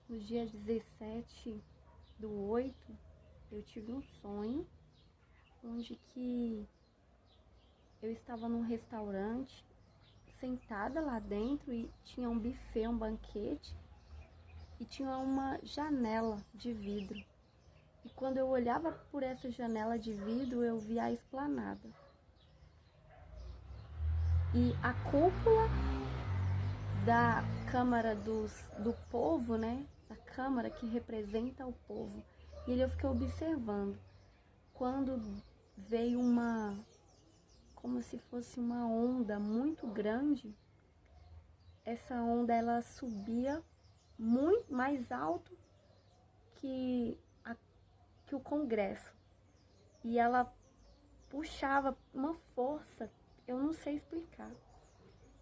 No dia 17/8, eu tive um sonho onde que eu estava num restaurante, sentada lá dentro, e tinha um buffet, um banquete, e tinha uma janela de vidro. E quando eu olhava por essa janela de vidro, eu via a esplanada. E a cúpula da Câmara do Povo, né? Da Câmara que representa o povo. E ali eu fiquei observando. Quando veio como se fosse uma onda muito grande, essa onda ela subia muito mais alto que o Congresso. E ela puxava uma força, eu não sei explicar.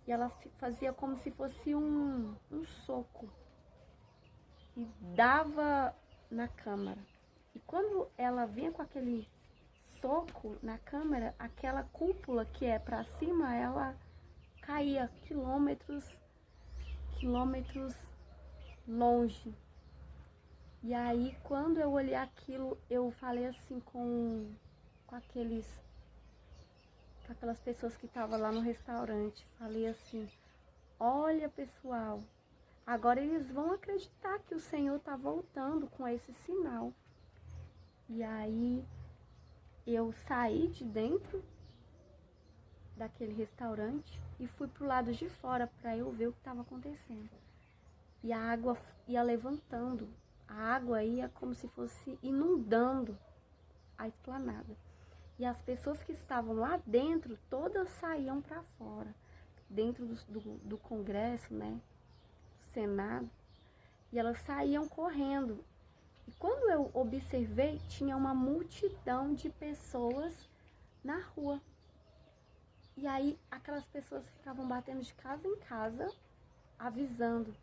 E ela fazia como se fosse um soco. E dava na câmara. E quando ela vinha com aquele soco na câmara, aquela cúpula que é para cima, ela caía quilômetros longe. E aí, quando eu olhei aquilo, eu falei assim com aquelas pessoas que estavam lá no restaurante. Falei assim: olha, pessoal, agora eles vão acreditar que o Senhor está voltando com esse sinal. E aí, eu saí de dentro daquele restaurante e fui pro lado de fora para eu ver o que estava acontecendo. E a água ia levantando, a água ia como se fosse inundando a esplanada. E as pessoas que estavam lá dentro, todas saíam para fora, dentro do Congresso, né, do Senado, e elas saíam correndo. E quando eu observei, tinha uma multidão de pessoas na rua. E aí aquelas pessoas ficavam batendo de casa em casa, avisando,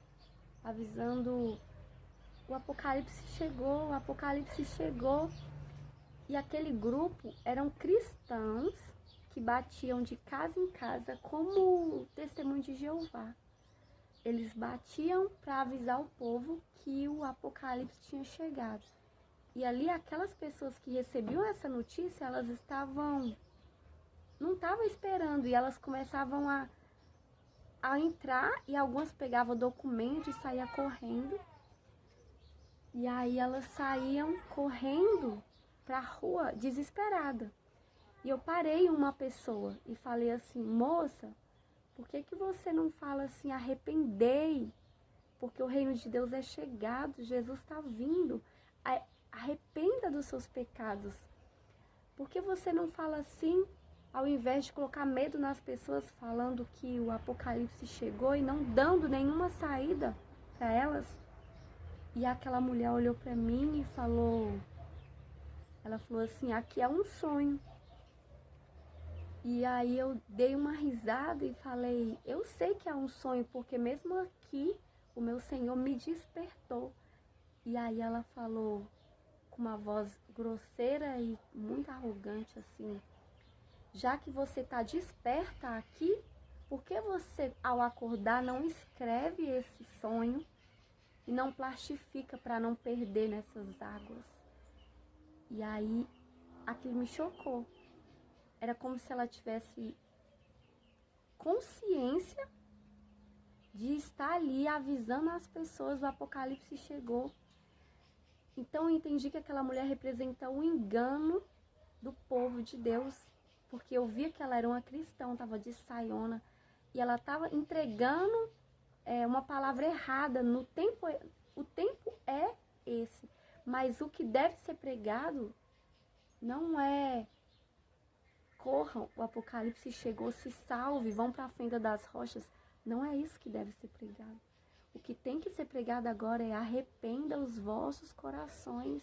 o Apocalipse chegou, o Apocalipse chegou. E aquele grupo eram cristãos que batiam de casa em casa como testemunho de Jeová. Eles batiam para avisar o povo que o Apocalipse tinha chegado. E ali aquelas pessoas que recebiam essa notícia, elas não estavam esperando, e elas começavam a entrar, e algumas pegavam documento e saíam correndo. E aí elas saíam correndo para a rua desesperada. E eu parei uma pessoa e falei assim: moça, por que você não fala assim, arrependei, porque o reino de Deus é chegado, Jesus está vindo, arrependa dos seus pecados. Por que você não fala assim, ao invés de colocar medo nas pessoas, falando que o Apocalipse chegou e não dando nenhuma saída para elas? E aquela mulher olhou para mim e ela falou assim: aqui é um sonho. E aí eu dei uma risada e falei: eu sei que é um sonho, porque mesmo aqui o meu Senhor me despertou. E aí ela falou com uma voz grosseira e muito arrogante assim: já que você está desperta aqui, por que você, ao acordar, não escreve esse sonho e não plastifica para não perder nessas águas? E aí aquilo me chocou. Era como se ela tivesse consciência de estar ali avisando as pessoas: o Apocalipse chegou. Então eu entendi que aquela mulher representa o engano do povo de Deus, porque eu via que ela era uma cristã, estava de saiona, e ela estava entregando uma palavra errada. O tempo é esse, mas o que deve ser pregado não é: corram, o Apocalipse chegou, se salve, vão para a fenda das rochas. Não é isso que deve ser pregado. O que tem que ser pregado agora é: arrependa os vossos corações.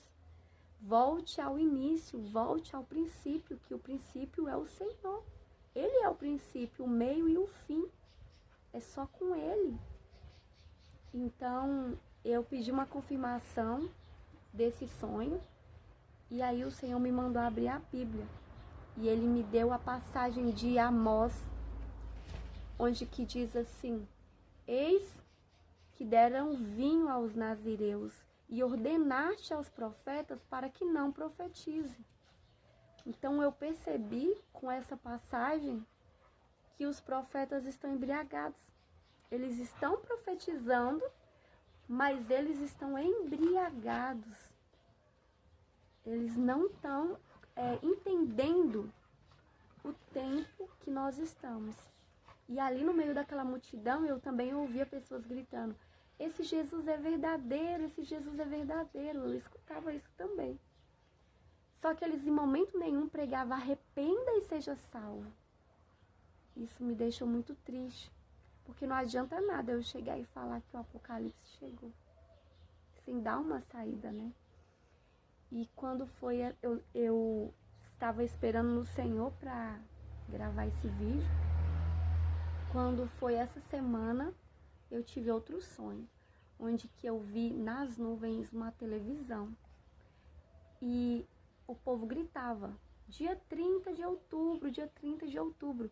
Volte ao início, volte ao princípio, que o princípio é o Senhor. Ele é o princípio, o meio e o fim. É só com Ele. Então, eu pedi uma confirmação desse sonho, e aí o Senhor me mandou abrir a Bíblia. E Ele me deu a passagem de Amós, onde que diz assim: eis que deram vinho aos nazireus e ordenaste aos profetas para que não profetizem. Então eu percebi com essa passagem que os profetas estão embriagados. Eles estão profetizando, mas eles estão embriagados. Eles não estão entendendo o tempo que nós estamos. E ali no meio daquela multidão eu também ouvia pessoas gritando: esse Jesus é verdadeiro, esse Jesus é verdadeiro. Eu escutava isso também. Só que eles em momento nenhum pregavam: arrependa e seja salvo. Isso me deixou muito triste, porque não adianta nada eu chegar e falar que o Apocalipse chegou, sem dar uma saída, né? E quando foi, eu estava esperando no Senhor para gravar esse vídeo. Quando foi essa semana, eu tive outro sonho, onde que eu vi nas nuvens uma televisão. E o povo gritava: dia 30 de outubro, dia 30 de outubro.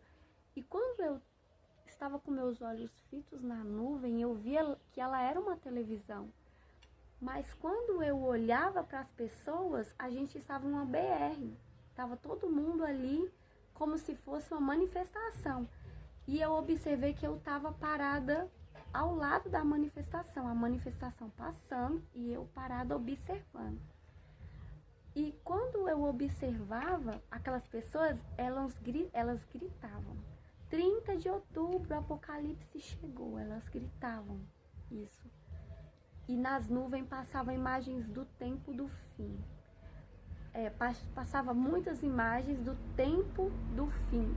E quando eu estava com meus olhos fitos na nuvem, eu via que ela era uma televisão. Mas quando eu olhava para as pessoas, a gente estava numa BR. Estava todo mundo ali como se fosse uma manifestação. E eu observei que eu estava parada ao lado da manifestação. A manifestação passando e eu parada observando. E quando eu observava aquelas pessoas, elas gritavam: 30 de outubro, o Apocalipse chegou. Elas gritavam isso. E nas nuvens passavam imagens do tempo do fim. Passava muitas imagens do tempo do fim.